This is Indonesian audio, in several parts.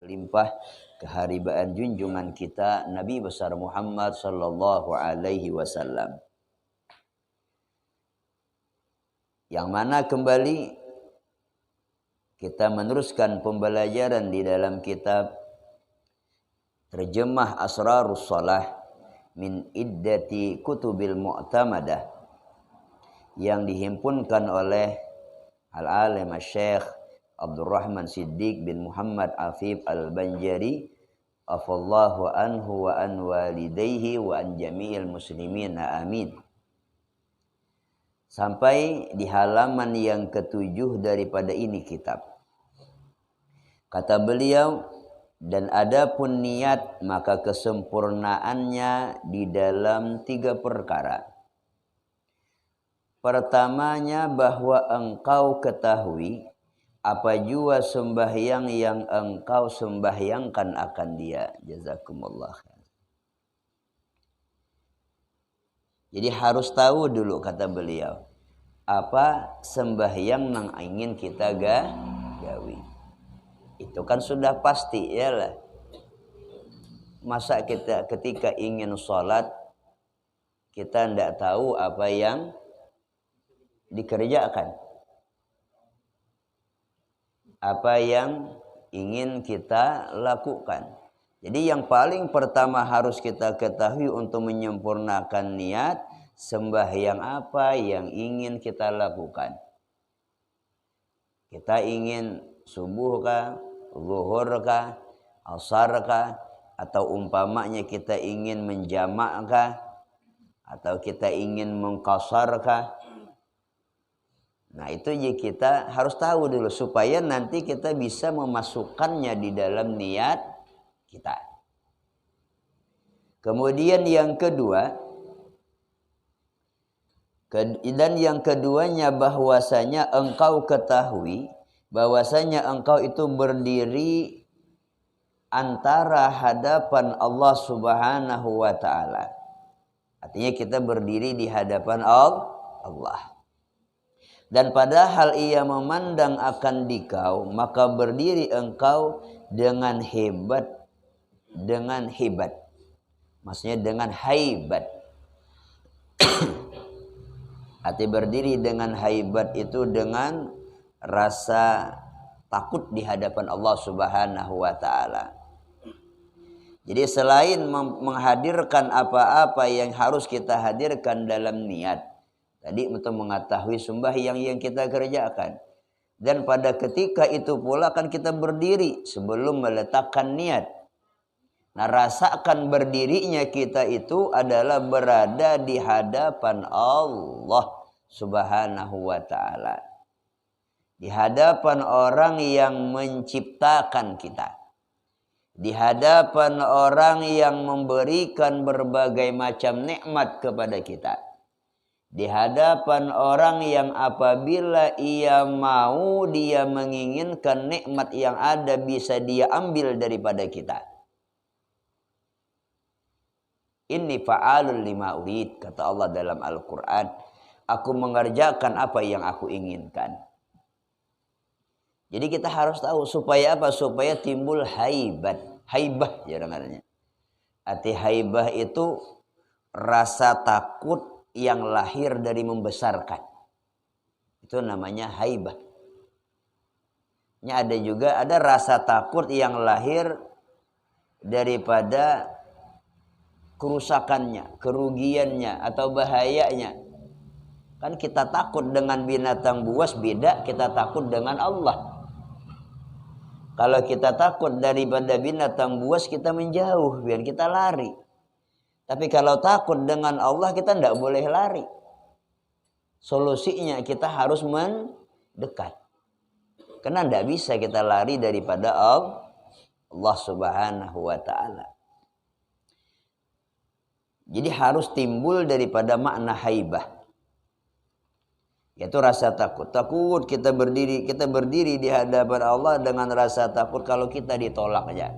limpah keharibaan junjungan kita Nabi besar Muhammad sallallahu alaihi wasallam. Yang mana kembali kita meneruskan pembelajaran di dalam kitab Terjemah Asrarus Shalah min Iddati Kutubil Mu'tamadah yang dihimpunkan oleh Al-Alim Syekh Abdurrahman Siddiq bin Muhammad Afif Al-Banjari afallahu anhu wa an walidayhi wa an jami'il muslimin amin. Sampai di halaman yang ke-7 daripada ini kitab. Kata beliau, dan adapun niat maka kesempurnaannya di dalam 3 perkara. Pertamanya bahwa engkau ketahui apa jua sembahyang yang engkau sembahyangkan akan dia. Jazakumullah khair. Jadi harus tahu dulu kata beliau apa sembahyang yang ingin kita gawi. Itu kan sudah pasti ya lah. Masa kita ketika ingin sholat kita tidak tahu apa yang dikerjakan, apa yang ingin kita lakukan. Jadi yang paling pertama harus kita ketahui untuk menyempurnakan niat, sembahyang apa yang ingin kita lakukan. Kita ingin subuh kah, zuhur kah, asar kah, atau umpamanya kita ingin menjamak kah, atau kita ingin mengqasar kah. Nah itu kita harus tahu dulu supaya nanti kita bisa memasukkannya di dalam niat kita. Kemudian yang kedua, dan yang keduanya bahwasanya engkau ketahui bahwasanya engkau itu berdiri antara hadapan Allah Subhanahu wa taala. Artinya kita berdiri di hadapan Allah. Dan padahal ia memandang akan dikau, maka berdiri engkau dengan hebat. Maksudnya dengan haibat. Arti berdiri dengan haibat itu dengan rasa takut di hadapan Allah Subhanahu wa taala. Jadi selain menghadirkan apa-apa yang harus kita hadirkan dalam niat, tadi untuk mengetahui sembahyang yang kita kerjakan. Dan pada ketika itu pula kan kita berdiri sebelum meletakkan niat. Nah, rasakan berdirinya kita itu adalah berada di hadapan Allah Subhanahu wa taala. Di hadapan orang yang menciptakan kita. Di hadapan orang yang memberikan berbagai macam nikmat kepada kita. Di hadapan orang yang apabila ia mau, dia menginginkan nikmat yang ada bisa dia ambil daripada kita. Inni fa'alul lima urid, kata Allah dalam Al-Quran. Aku mengerjakan apa yang aku inginkan. Jadi kita harus tahu supaya apa? Supaya timbul haibat. Haibah ya namanya. Arti haibah itu rasa takut yang lahir dari membesarkan. Itu namanya haibah. Ada rasa takut yang lahir daripada kerusakannya, kerugiannya, atau bahayanya. Kan kita takut dengan binatang buas, beda kita takut dengan Allah. Kalau kita takut daripada binatang buas, kita menjauh, biar kita lari. Tapi kalau takut dengan Allah, kita tidak boleh lari. Solusinya kita harus mendekat. Karena tidak bisa kita lari daripada Allah Subhanahu wa ta'ala. Jadi harus timbul daripada makna haibah. Yaitu rasa takut. Takut kita berdiri di hadapan Allah dengan rasa takut kalau kita ditolak aja.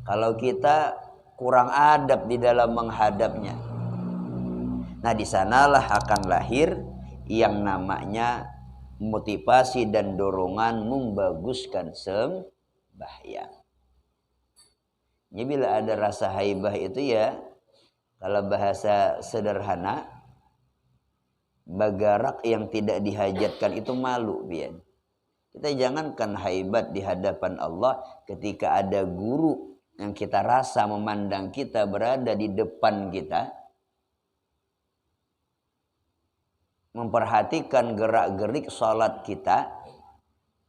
Kalau kita kurang adab di dalam menghadapnya. Nah, di sanalah akan lahir yang namanya motivasi dan dorongan membaguskan sembahyang. Jadi bila ada rasa haibah itu ya, kalau bahasa sederhana, bagarak yang tidak dihajatkan itu malu, bian. Kita jangankan haibat di hadapan Allah ketika ada guru yang kita rasa memandang kita berada di depan kita, memperhatikan gerak-gerik sholat kita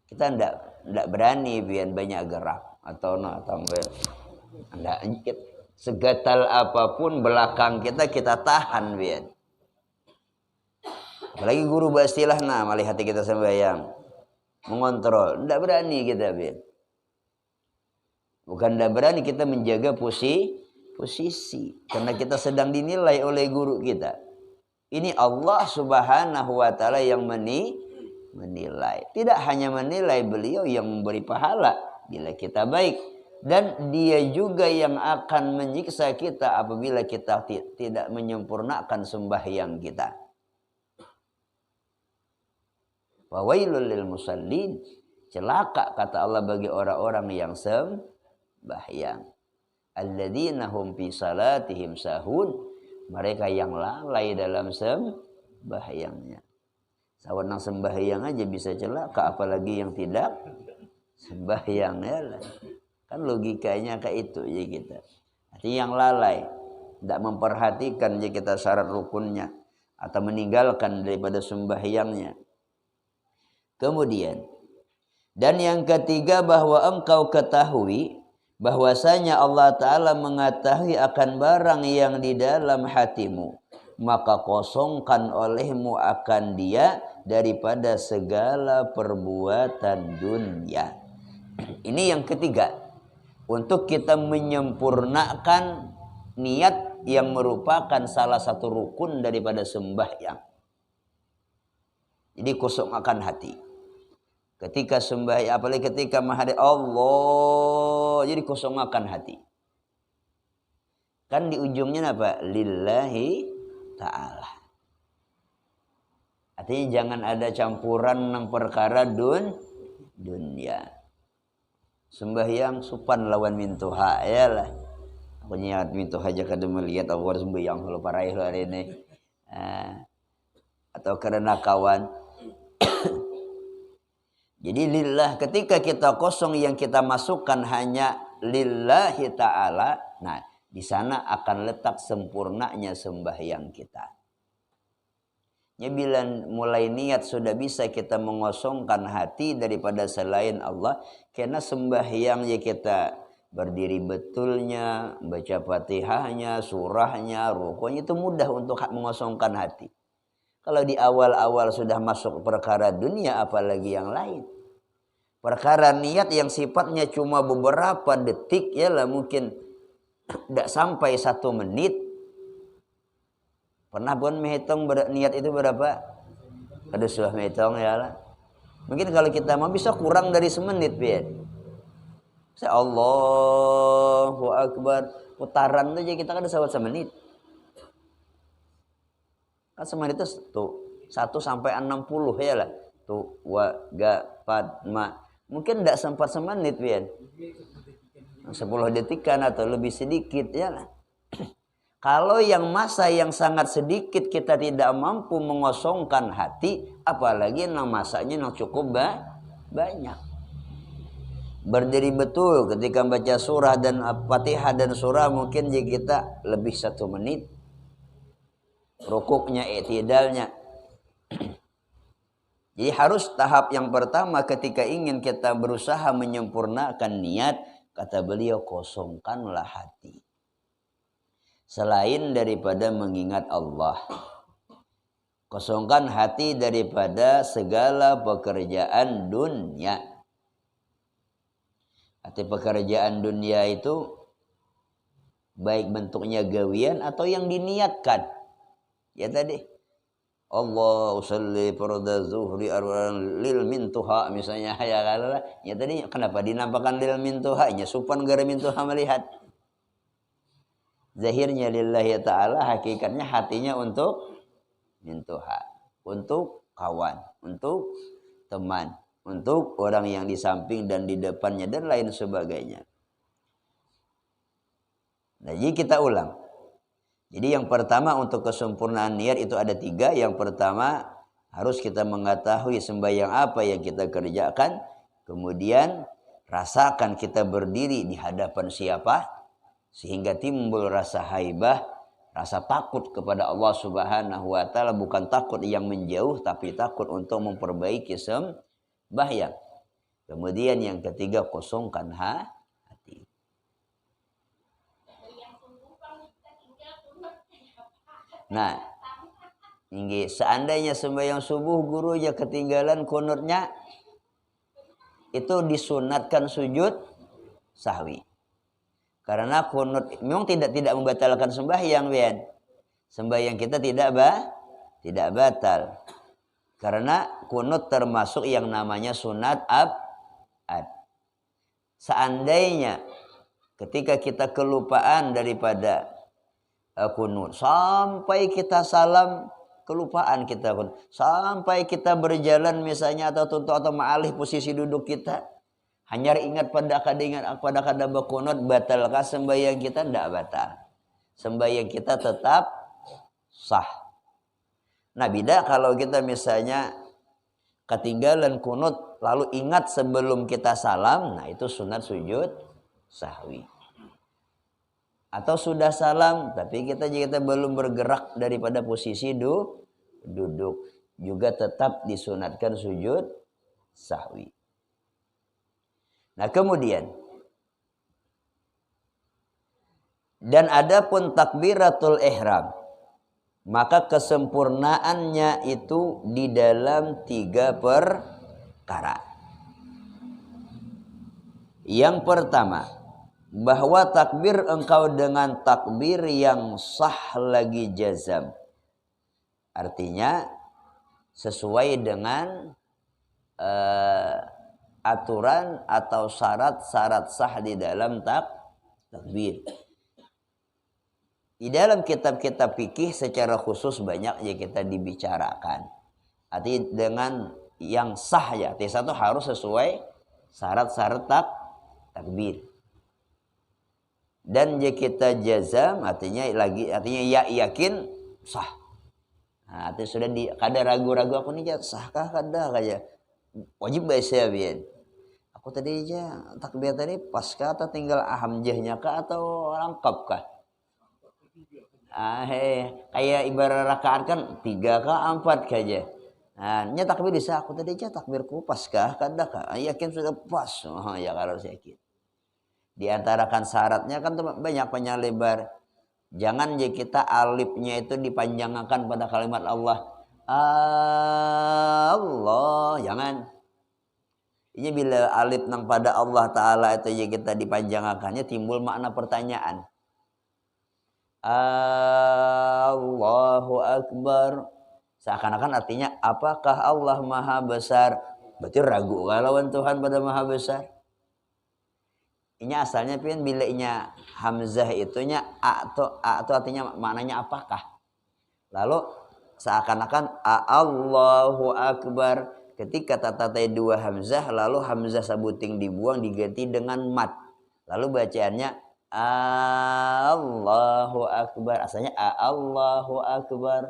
ndak berani bian banyak gerak atau ndak, segatal apapun belakang kita tahan bian. Apalagi guru beristilah melihat kita sembahyang, mengontrol, ndak berani kita bian. Bukan ndak berani, kita menjaga posisi karena kita sedang dinilai oleh guru kita. Ini Allah Subhanahu wa taala yang menilai. Tidak hanya menilai, beliau yang memberi pahala bila kita baik, dan dia juga yang akan menyiksa kita apabila kita tidak menyempurnakan sembahyang kita. Wa wailul lil musallin, celaka kata Allah bagi orang-orang yang sembahyang. Alladzina hum fi salatihim sahun, mereka yang lalai dalam sembahyangnya. Sawenang sembahyang aja bisa celaka, apalagi yang tidak sembahyang ya. Kan logikanya kayak itu ya kita. Artinya yang lalai, tidak memperhatikan ya kita syarat rukunnya atau meninggalkan daripada sembahyangnya. Kemudian, dan yang ketiga, bahwa engkau ketahui bahwasanya Allah Ta'ala mengetahui akan barang yang di dalam hatimu, maka kosongkan olehmu akan dia daripada segala perbuatan dunia. Ini yang ketiga, untuk kita menyempurnakan niat yang merupakan salah satu rukun daripada sembahyang. Jadi kosongkan hati. Ketika sembahyang, apalagi ketika menghadap Allah, jadi kosongkan hati. Kan di ujungnya apa? Lillahi ta'ala. Artinya jangan ada campuran ng perkara dunia. Sembahyang supan lawan mintuha ya lah. Aku nyiat mintuha aja kada melihat aku harus sembahyang kalau paraih hari ini. Atau karena kawan. Jadi lillah, ketika kita kosong yang kita masukkan hanya lillahi ta'ala, nah di sana akan letak sempurnanya sembahyang kita. Ya, bila mulai niat sudah bisa kita mengosongkan hati daripada selain Allah, karena sembahyang ya kita berdiri betulnya, baca Fatihahnya, surahnya, rukunya itu mudah untuk mengosongkan hati. Kalau di awal-awal sudah masuk perkara dunia, apalagi yang lain. Perkara niat yang sifatnya cuma beberapa detik ya lah, mungkin tidak sampai 1 menit. Pernah pun menghitung niat itu berapa? Ada sudah menghitung ya lah. Mungkin kalau kita mau bisa kurang dari semenit biar. Saya Allahu Akbar, putaran aja kita kan ada sahabat semenit. Kan semenit itu tuh 1 sampai 60 ya lah. Tuh wa ga pad ma. Mungkin tidak sempat semenit biar. 10 detikan atau lebih sedikit ya lah. Kalau yang masa yang sangat sedikit kita tidak mampu mengosongkan hati, apalagi yang masanya yang cukup banyak. Berdiri betul ketika baca surah dan Fatihah dan surah mungkin kita lebih 1 menit. Rukuknya, i'tidalnya. Jadi harus tahap yang pertama ketika ingin kita berusaha menyempurnakan niat, kata beliau, kosongkanlah hati. Selain daripada mengingat Allah, kosongkan hati daripada segala pekerjaan dunia. Arti pekerjaan dunia itu baik bentuknya gawian atau yang diniatkan. Ya tadi Allah usalli farda zuhri lil mintuha misalnya ya tadi kenapa dinampakkan lil mintuha nya supan gara mintuha melihat. Zahirnya lillahi ta'ala, hakikatnya hatinya untuk mintuha, untuk kawan, untuk teman, untuk orang yang di samping dan di depannya dan lain sebagainya. Nah, jadi kita ulang. Jadi yang pertama untuk kesempurnaan niat itu ada 3. Yang pertama harus kita mengetahui sembahyang apa yang kita kerjakan. Kemudian rasakan kita berdiri di hadapan siapa. Sehingga timbul rasa haibah, rasa takut kepada Allah Subhanahu wa taala, bukan takut yang menjauh tapi takut untuk memperbaiki sembahyang. Kemudian yang ketiga kosongkan hati. Nah, seandainya sembahyang subuh gurunya ketinggalan kunutnya, itu disunatkan sujud sahwi. Karena kunut memang tidak membatalkan sembahyang, Bian. Sembahyang kita tidak batal. Karena kunut termasuk yang namanya sunat abad. Seandainya ketika kita kelupaan daripada kunut sampai kita salam, kelupaan kita kunut, sampai kita berjalan misalnya atau tuntut atau ma'alih posisi duduk kita, hanya ingat pada kada berkunut, batalkah sembahyang kita? Tidak batal. Sembahyang kita tetap sah. Nah, beda kalau kita misalnya ketinggalan kunut lalu ingat sebelum kita salam, nah itu sunat sujud sahwi. Atau sudah salam tapi kita belum bergerak daripada posisi duduk, juga tetap disunatkan sujud sahwi. Nah, kemudian dan adapun takbiratul ihram, maka kesempurnaannya itu di dalam 3 perkara. Yang pertama, bahwa takbir engkau dengan takbir yang sah lagi jazam. Artinya sesuai dengan aturan atau syarat-syarat sah di dalam takbir. Di dalam kitab-kitab fikih secara khusus banyak yang kita dibicarakan. Artinya dengan yang sah ya. Satu harus sesuai syarat-syarat takbir. Dan jika kita jazam artinya ya yakin sah. Nah, artinya sudah kada ragu-ragu aku nih sahkah kada kayak wajib baca bian. Aku tadi aja takbir tadi paskah atau tinggal hamzahnya kah atau lengkap kah? Kayak ibarat rakaat kan 3 kah 4 kah aja. Nah, nya takbir bisa aku tadi aja takbirku paskah kada kah? Yakin sudah pas. Oh, ya kalau yakin. Di antara kan syaratnya kan banyak penyalebar. Jangan ya kita alifnya itu dipanjangkan pada kalimat Allah. Allah, jangan. Ini bila alif nang pada Allah Ta'ala itu ya kita dipanjangkannya timbul makna pertanyaan. Allahu Akbar. Seakan-akan artinya apakah Allah Maha Besar? Berarti ragu kalau Tuhan pada Maha Besar. Ini asalnya pin bila inya hamzah itunya a atau artinya maknanya apakah. Lalu seakan-akan Allahu Akbar, ketika tatai 2 hamzah lalu hamzah sabuting dibuang diganti dengan mat. Lalu bacaannya Allahu Akbar, asalnya Allahu Akbar.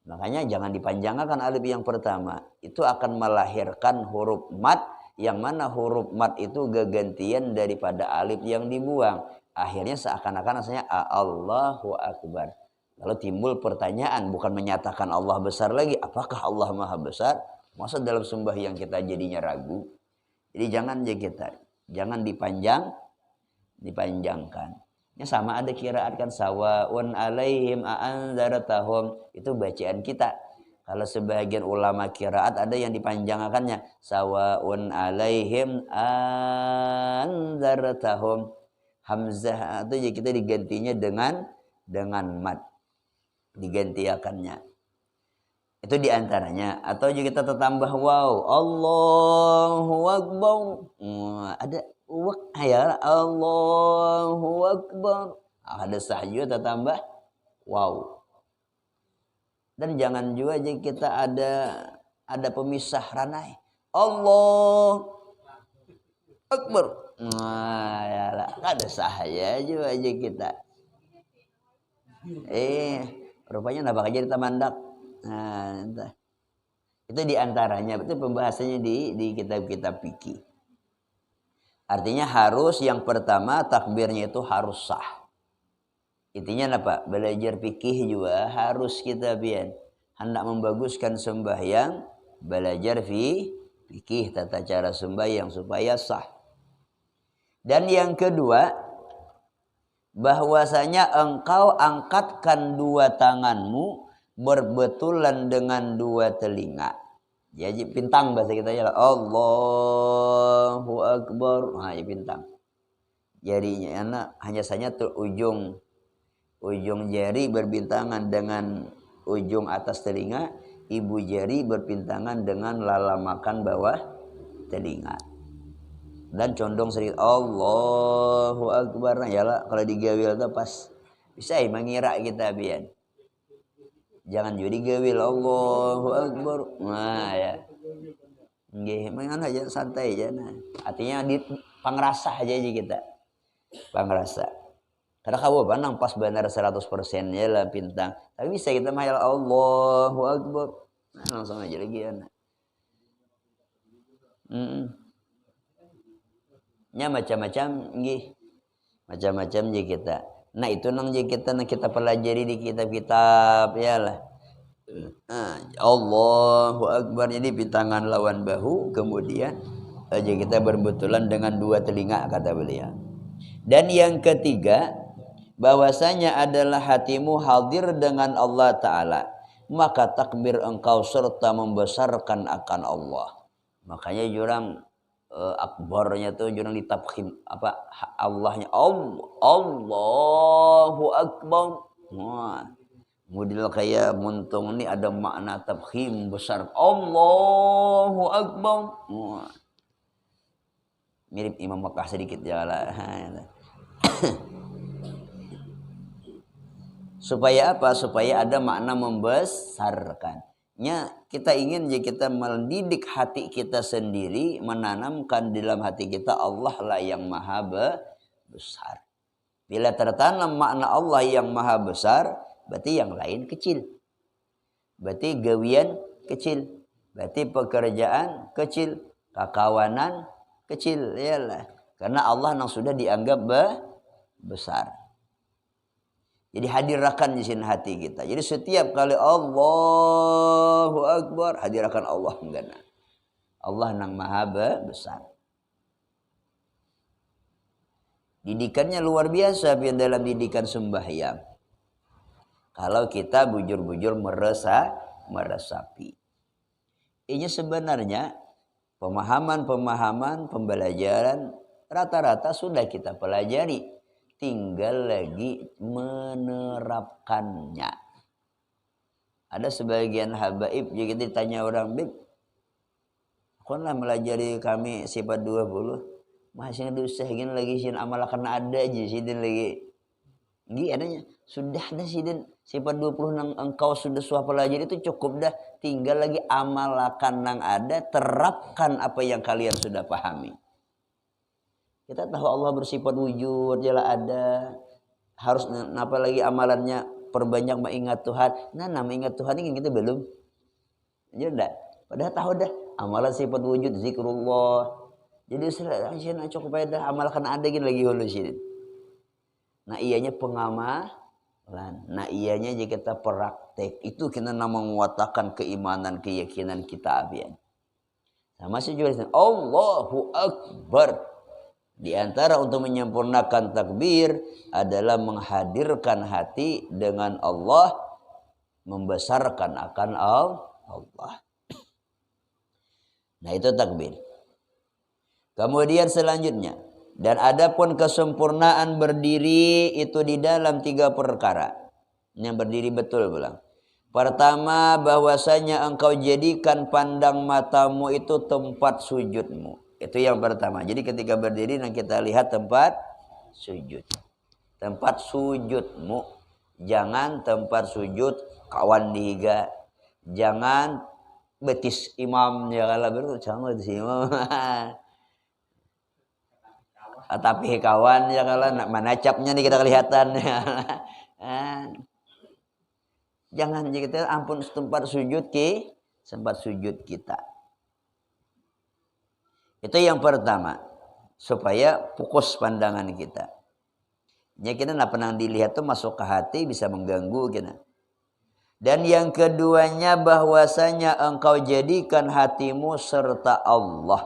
Makanya jangan dipanjangkan alif yang pertama. Itu akan melahirkan huruf mat, yang mana huruf mat itu gantian daripada alif yang dibuang. Akhirnya seakan-akan asalnya Allahu Akbar. Lalu timbul pertanyaan, bukan menyatakan Allah besar lagi. Apakah Allah Maha Besar? Masa dalam sembahyang kita jadinya ragu? Jadi jangan dipanjangkan. Ini sama ada kiraat kan sawaun alaihim a'anzartahum, itu bacaan kita. Kalau sebagian ulama kiraat ada yang dipanjangkannya sawaun alaihim anzartahum. Hamzah itu ya kita digantinya dengan mat. Digantiakannya. Itu diantaranya. Atau juga kita tambah waw. Allahu Akbar. Ada ya Allahu Akbar. Ada sahyu kita tambah waw. Dan jangan juga kita ada pemisah ranai. Allah Akbar. Nah, ya lah, ada sahaya aja kita. Rupanya napa aja di tamandak. Nah, entah. Itu diantaranya, itu pembahasannya di kitab-kitab fikih. Artinya harus yang pertama takbirnya itu harus sah. Intinya apa? Belajar fikih juga harus kita pian. Hendak membaguskan sembahyang, belajar fikih tata cara sembahyang supaya sah. Dan yang kedua, bahwasanya engkau angkatkan dua tanganmu berbetulan dengan dua telinga. Jadi pintang bahasa kita ya, Allahu Akbar. Nah, ya pintang. Jarinya anak hanya saja ujung jari berbintangan dengan ujung atas telinga, ibu jari berpintangan dengan lalaman bawah telinga. Dan condong sedikit Allahu Akbar. Nah, yalah kalau digawil itu pas bisa mengira kita bian. Jangan jadi gawil Allahu Akbar. Nah ya. Nggih, mangan aja santai aja nah. Artinya di pangrasa aja kita. Pangrasa. Karena kamu panang pas benar 100% ya lah pintang. Tapi bisa kita mahal Allahu Akbar. Nah, langsung aja lagi ya. Nya macam-macam nggih. Macam-macam je kita. Nah, itu nang je kita pelajari di kitab-kitab ya lah. Allahu Akbar, jadi pintangan lawan bahu, kemudian aja kita berbetulan dengan dua telinga kata beliau. Dan yang ketiga, bahwasanya adalah hatimu hadir dengan Allah Ta'ala, maka takbir engkau serta membesarkan akan Allah. Makanya jurang akbarnya tuh jurang ditafkhim apa Allahnya Allahu Akbar. Wah, model kayak muntung ini ada makna tafkhim besar Allahu Akbar. Wah, mirip Imam Makkah sedikit jalan. Supaya apa? Supaya ada makna membesarkan. Kita ingin ya kita mendidik hati kita sendiri, menanamkan dalam hati kita Allah lah yang maha besar. Bila tertanam makna Allah yang maha besar, berarti yang lain kecil. Berarti gawian kecil. Berarti pekerjaan kecil. Kakawanan kecil. Yalah. Karena Allah yang sudah dianggap besar. Jadi hadirkan di sini hati kita. Jadi setiap kali Allahu Akbar, hadirkan Allah enggak. Allah yang maha besar. Didikannya luar biasa dalam didikan sembahyang. Kalau kita bujur-bujur meresapi. Ini sebenarnya pemahaman pembelajaran rata-rata sudah kita pelajari. Tinggal lagi menerapkannya. Ada sebagian habaib jadi ditanya orang, "Bib, konlah melajari kami sifat 20. Masih usah gini lagi sin amalkan ada aja sidin lagi." Nggih adanya. Sudah ada sidin sifat 20 nang engkau sudah pelajari itu cukup dah. Tinggal lagi amalkan nang ada, terapkan apa yang kalian sudah pahami. Kita tahu Allah bersifat wujud, jelas ada. Harus apa lagi amalannya perbanyak mengingat Tuhan. Nah, ingat Tuhan ini kita belum. Jadi enggak. Padahal tahu dah amalan sifat wujud zikrullah. Jadi saya cukup pada amalkan ada gini lagi hulu sini. Nah, ianya pengamalan. Nah, ianya jika kita praktek itu kita menguatkan keimanan, keyakinan kita abian. Sama sih juga Allahu Akbar. Di antara untuk menyempurnakan takbir adalah menghadirkan hati dengan Allah, membesarkan akan Allah. Nah, itu takbir. Kemudian selanjutnya, dan adapun kesempurnaan berdiri itu di dalam 3 perkara. Yang berdiri betul pulang. Pertama, bahwasanya engkau jadikan pandang matamu itu tempat sujudmu. Itu yang pertama. Jadi ketika berdiri kita lihat tempat sujud. Tempat sujudmu. Jangan tempat sujud kawan dihiga. Jangan betis imam ya kalau beru sama betis imam. Tapi kawan ya kalau mana capnya nih kita kelihatan. Jangan kita ampun tempat sujud kita. Itu yang pertama, supaya fokus pandangan kita. Ya kita nak pernah dilihat tuh masuk ke hati bisa mengganggu kita. Dan yang keduanya bahwasanya engkau jadikan hatimu serta Allah.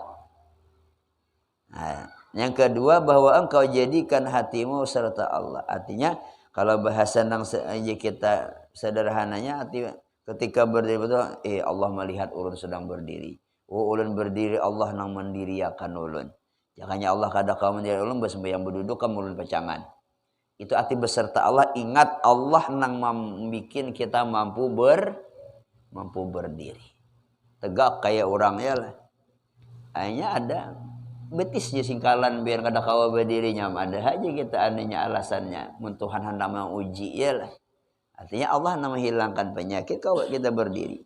Nah, yang kedua bahwa engkau jadikan hatimu serta Allah. Artinya kalau bahasa nang kita sederhananya arti ketika berdiri betul, Allah melihat ulun sedang berdiri. Ulun berdiri Allah nang mendiriakan ulun. Jangannya Allah kada kau mendiri ulun bersembahyang berduduk kamu ulun pacangan. Itu arti beserta Allah. Ingat Allah nang membikin kita mampu berdiri. Tegak kayak orang ya lah. Hanya ada betis je singkalan biar kada kawa berdirinya. Ada aja kita adanya alasannya. Tuhan hendak menguji ya lah. Artinya Allah nak menghilangkan penyakit kawa kita berdiri.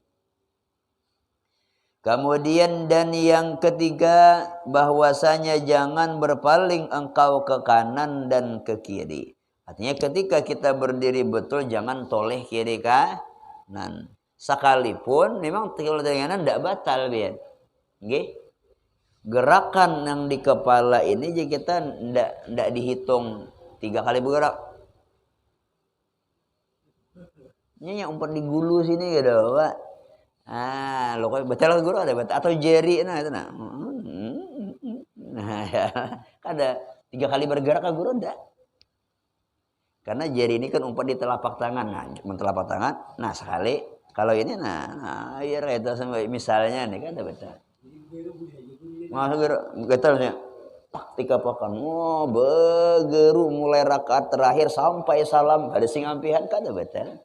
Kemudian dan yang ketiga bahwasanya jangan berpaling engkau ke kanan dan ke kiri. Artinya ketika kita berdiri betul jangan toleh kiri kanan. Sekalipun memang kalau kanan tidak batal biar. Okay? Gerakan yang di kepala ini jadi kita tidak dihitung 3 kali bergerak. Ini yang umpat di gulu sini gitu, Pak. Lo kok betul guru ada betul atau jeri nah itu nah. Nah ya, ada 3 kali bergerak ke guru enggak? Karena jari ini kan umpat di telapak tangan. Nah, mentelapak tangan. Nah, sekali kalau ini ya itu sampai misalnya nih kan ada betul. Masuk betul ya. Tak 3 pekan. Begeru mulai rakaat terakhir sampai salam ada sing ampihan kan ada betul.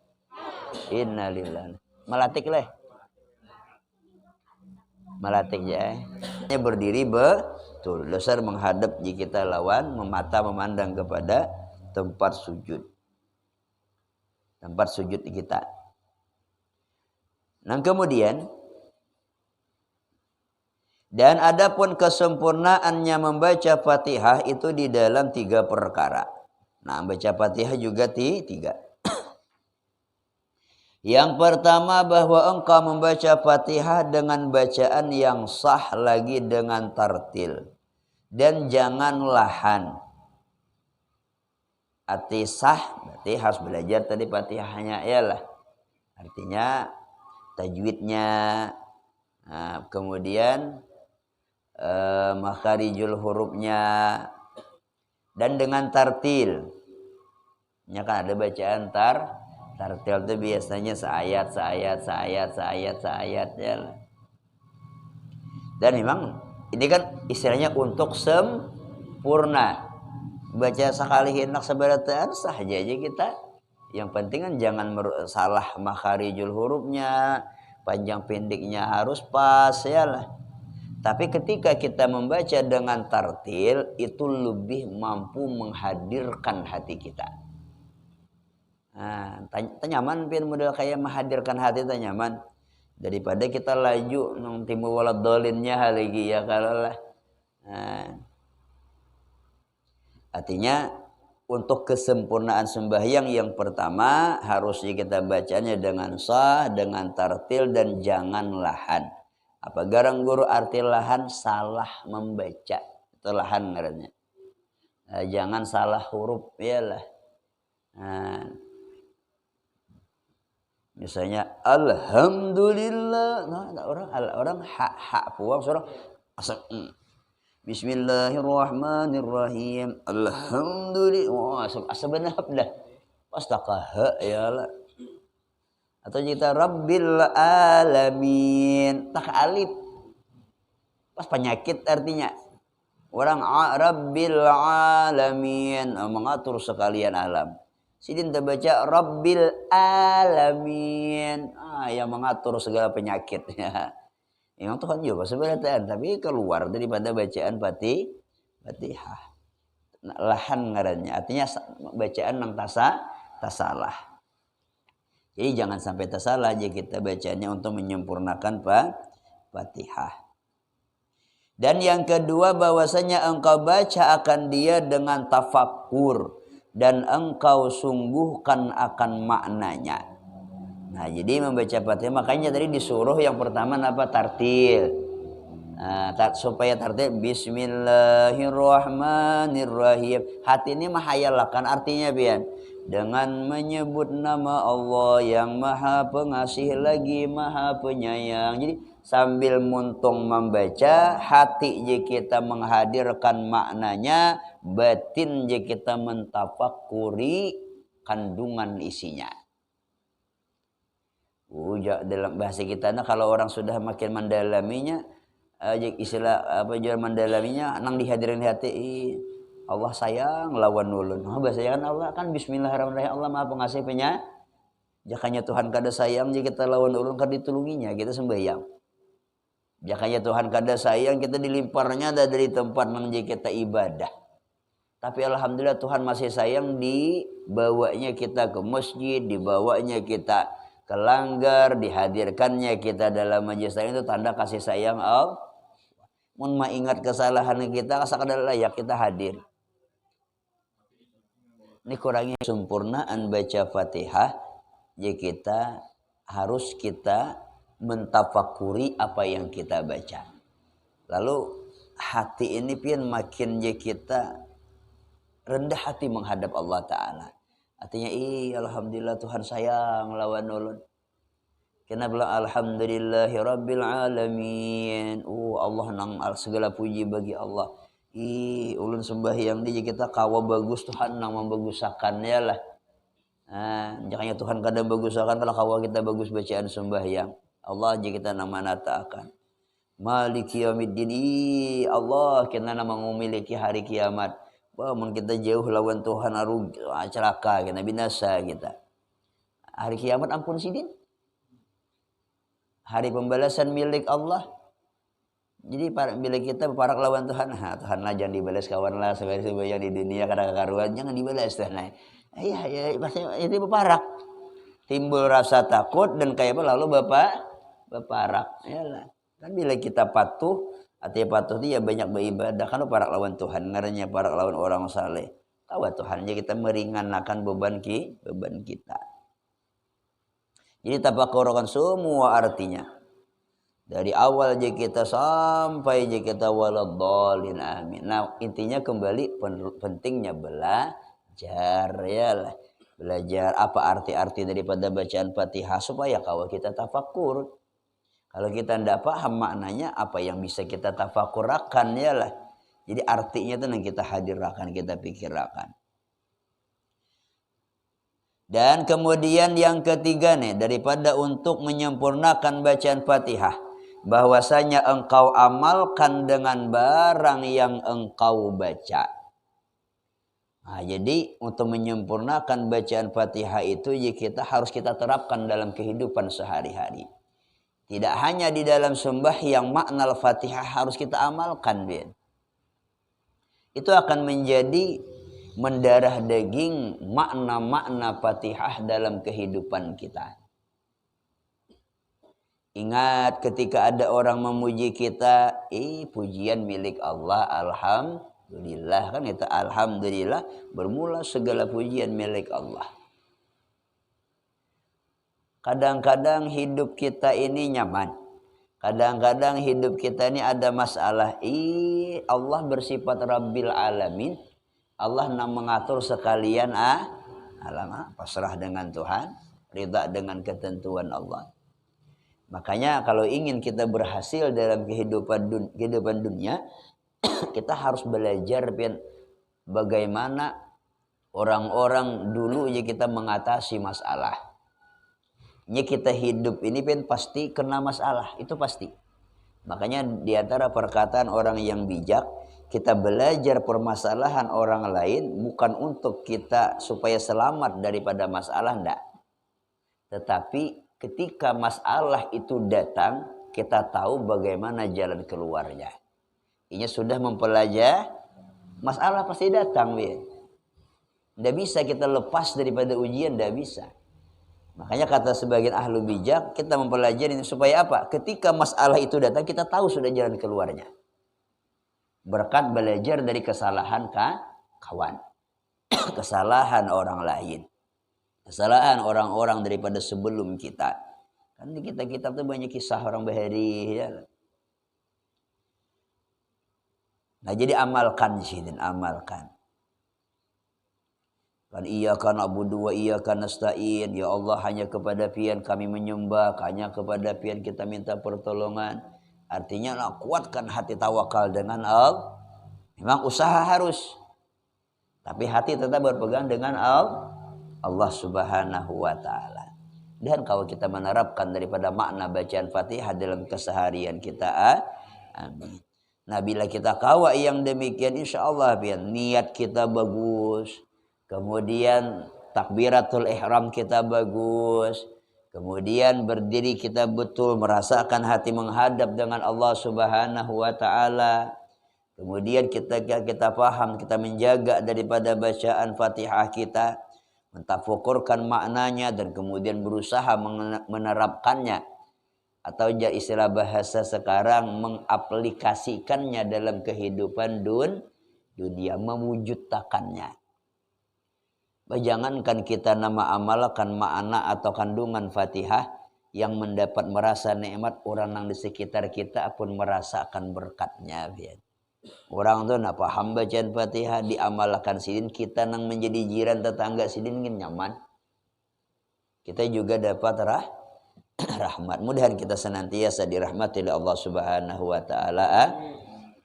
Innalillahi. Melatih leh. Melatih ya. Berdiri betul. Dasar menghadap jika kita lawan, mata memandang kepada tempat sujud. Tempat sujud kita. Nah kemudian dan adapun kesempurnaannya membaca Fatihah itu di dalam 3 perkara. Nah, baca Fatihah juga 3. Yang pertama bahwa engkau membaca Fatihah dengan bacaan yang sah lagi dengan tartil. Dan jangan lahan. Arti sah berarti harus belajar tadi Fatihahnya ialah. Artinya tajwidnya, kemudian makharijul hurufnya dan dengan tartil. Ya kan ada bacaan tartil itu biasanya seayat ya. Dan memang ini kan istilahnya untuk sempurna. Baca sekali hendak seberataan sah aja kita. Yang penting kan jangan salah makharijul hurufnya, panjang pendeknya harus pas ya lah. Tapi ketika kita membaca dengan tartil itu lebih mampu menghadirkan hati kita. Nah, nyaman pin model kayak menghadirkan hati itu nyaman daripada kita laju nang timbul walad dolinnya lagi ya kalau lah. Nah, artinya untuk kesempurnaan sembahyang yang pertama harusnya kita bacanya dengan sah, dengan tartil dan jangan lahan. Apa garang guru arti lahan salah membaca. Itu lahan ngarannya. Jangan salah huruf ya lah. Nah, misalnya alhamdulillah. Nah, orang hak puang seorang asal Bismillahirrahmanirrahim. Alhamdulillah. Sebenarnya dah. Pastaqah ya lah. Atau kita Rabbil alamin. Tak alif. Pas penyakit artinya. Orang Rabbil alamin. Mengatur sekalian alam. Sidin terbaca Rabbil alamin. Yang mengatur segala penyakit. Yang Tuhan juga sebenarnya, tapi keluar daripada bacaan Fatihah. Lahan ngarannya, artinya bacaan yang tasalah. Jadi jangan sampai tersalah aja kita bacanya untuk menyempurnakan Fatihah. Dan yang kedua bahwasanya engkau baca akan dia dengan tafakkur dan engkau sungguhkan akan maknanya. Nah, jadi membaca Fatihah makanya tadi disuruh yang pertama apa? Tartil. Nah, supaya tartil Bismillahirrahmanirrahim. Hati ini mahayalkan artinya pian. Dengan menyebut nama Allah yang Maha Pengasih lagi Maha Penyayang. Jadi sambil muntung membaca, hati je kita menghadirkan maknanya, batin je kita mentafakuri kandungan isinya. Dalam bahasa kita kalau orang sudah makin mendalaminya, istilah apa jual mendalaminya, nang dihadirin hati. Allah sayang lawan ulun. Bahasa kan Allah kan Bismillahirrahmanirrahim. Allah Maha Pengasih Penyayang. Jakanya Tuhan kada sayang jika kita lawan ulun kada ditulunginya kita sembahyang. Jakanya Tuhan kada sayang kita dilimparnya dari tempat nang kita ibadah. Tapi alhamdulillah Tuhan masih sayang, dibawanya kita ke masjid, dibawanya kita ke langgar, dihadirkannya kita dalam majelis itu tanda kasih sayang Allah. Mun ingat kesalahan kita sekadar layak kita hadir. Ini kurangnya sempurnaan baca Fatihah, ya kita harus mentafakuri apa yang kita baca. Lalu hati ini pian makin ya kita rendah hati menghadap Allah Ta'ala. Artinya alhamdulillah Tuhan sayang lawan ulun. Kena bilang alhamdulillahi rabbil alamin. Allah nang segala puji bagi Allah. Ulun sembahyang dia kita kawa bagus Tuhan nang membagusakan ya lah. Jangannya Tuhan kadang bagusakan kalau kawa kita bagus bacaan sembahyang. Allah aja kita nama natakan. Maliki yaumiddin. Allah kena nama memiliki hari kiamat. Mun kita jauh lawan Tuhan celaka kita binasa kita. Hari kiamat ampun sidin. Hari pembalasan milik Allah. Jadi bila kita berparak lawan Tuhan, Tuhan lah jangan dibalas kawan lah sebagai yang di dunia kadang-kadang jangan dibalas Tuhan. Iya, pasti itu berparak. Timbul rasa takut dan kayak apa lalu berparak. Yalah. Kan bila kita patuh, artinya patuh itu ya banyak beribadah kan parak lawan Tuhan, ngarannya parak lawan orang saleh. Tahu Tuhan kita meringankan beban kita. Jadi tafakurkan semua artinya. Dari awal je kita sampai je kita waladhdallin amin. Nah, intinya kembali pentingnya belajar ya lah. Belajar apa arti-arti daripada bacaan Fatihah supaya kalau kita tafakur. Kalau kita tidak paham maknanya apa yang bisa kita tafakurakan ya lah. Jadi artinya itu yang kita hadirkan, kita pikirkan. Dan kemudian yang ketiga nih, daripada untuk menyempurnakan bacaan Fatihah, bahwasanya engkau amalkan dengan barang yang engkau baca. Nah, jadi untuk menyempurnakan bacaan Fatihah itu ya harus kita terapkan dalam kehidupan sehari-hari. Tidak hanya di dalam sembahyang makna Al-Fatihah harus kita amalkan, Ben. Itu akan menjadi mendarah daging makna-makna Fatihah dalam kehidupan kita. Ingat ketika ada orang memuji kita, pujian milik Allah, alhamdulillah kan itu alhamdulillah bermula segala pujian milik Allah. Kadang-kadang hidup kita ini nyaman. Kadang-kadang hidup kita ini ada masalah. Allah bersifat Rabbil Alamin. Allah yang mengatur sekalian alam, pasrah dengan Tuhan, ridha dengan ketentuan Allah. Makanya kalau ingin kita berhasil dalam kehidupan dunia, kita harus belajar bagaimana orang-orang dulu ya kita mengatasi masalah. Ini kita hidup ini pasti kena masalah, itu pasti. Makanya di antara perkataan orang yang bijak, kita belajar permasalahan orang lain bukan untuk kita supaya selamat daripada masalah, enggak. Tetapi ketika masalah itu datang, kita tahu bagaimana jalan keluarnya. Ini sudah mempelajari, masalah pasti datang. Tidak bisa kita lepas daripada ujian, tidak bisa. Makanya kata sebagian ahlu bijak, kita mempelajari ini supaya apa? Ketika masalah itu datang, kita tahu sudah jalan keluarnya. Berkat belajar dari kesalahan kawan. Kesalahan orang lain. Kesalahan orang-orang daripada sebelum kita. Kan di kitab-kitab itu banyak kisah orang bahari. Ya. Nah jadi amalkan di sini, amalkan. Kan iyyaka na'budu wa iyyaka nasta'in. Ya Allah, hanya kepada Pian kami menyembah, hanya kepada Pian kita minta pertolongan. Artinya nah, kuatkan hati tawakal dengan Allah. Memang usaha harus. Tapi hati tetap berpegang dengan Allah Subhanahu wa taala. Dan kalau kita menerapkan daripada makna bacaan Fatihah dalam keseharian kita, amin. Nah, bila kita kawa yang demikian, insya Allah Pian, niat kita bagus. Kemudian takbiratul ihram kita bagus. Kemudian berdiri kita betul merasakan hati menghadap dengan Allah Subhanahu wa taala. Kemudian kita paham, kita menjaga daripada bacaan Fatihah kita, mentafakurkan maknanya dan kemudian berusaha menerapkannya atau istilah bahasa sekarang mengaplikasikannya dalam kehidupan dunia, mewujudkannya. Jangankan kita nama amalkan makna atau kandungan Fatihah yang mendapat merasa nikmat, orang yang di sekitar kita pun merasakan berkatnya. Orang tu nak paham bacaan Fatihah diamalkan sidin, kita nang menjadi jiran tetangga sidin nyaman. Kita juga dapat rahmat. Mudahan kita senantiasa dirahmati oleh Allah Subhanahu wa taala.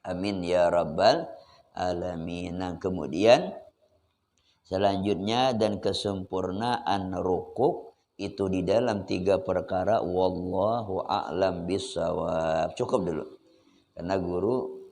Amin ya rabbal alamin. Nah, kemudian selanjutnya dan kesempurnaan rukuk itu di dalam 3 perkara. Wallahu a'lam bissawab. Cukup dulu. Karena guru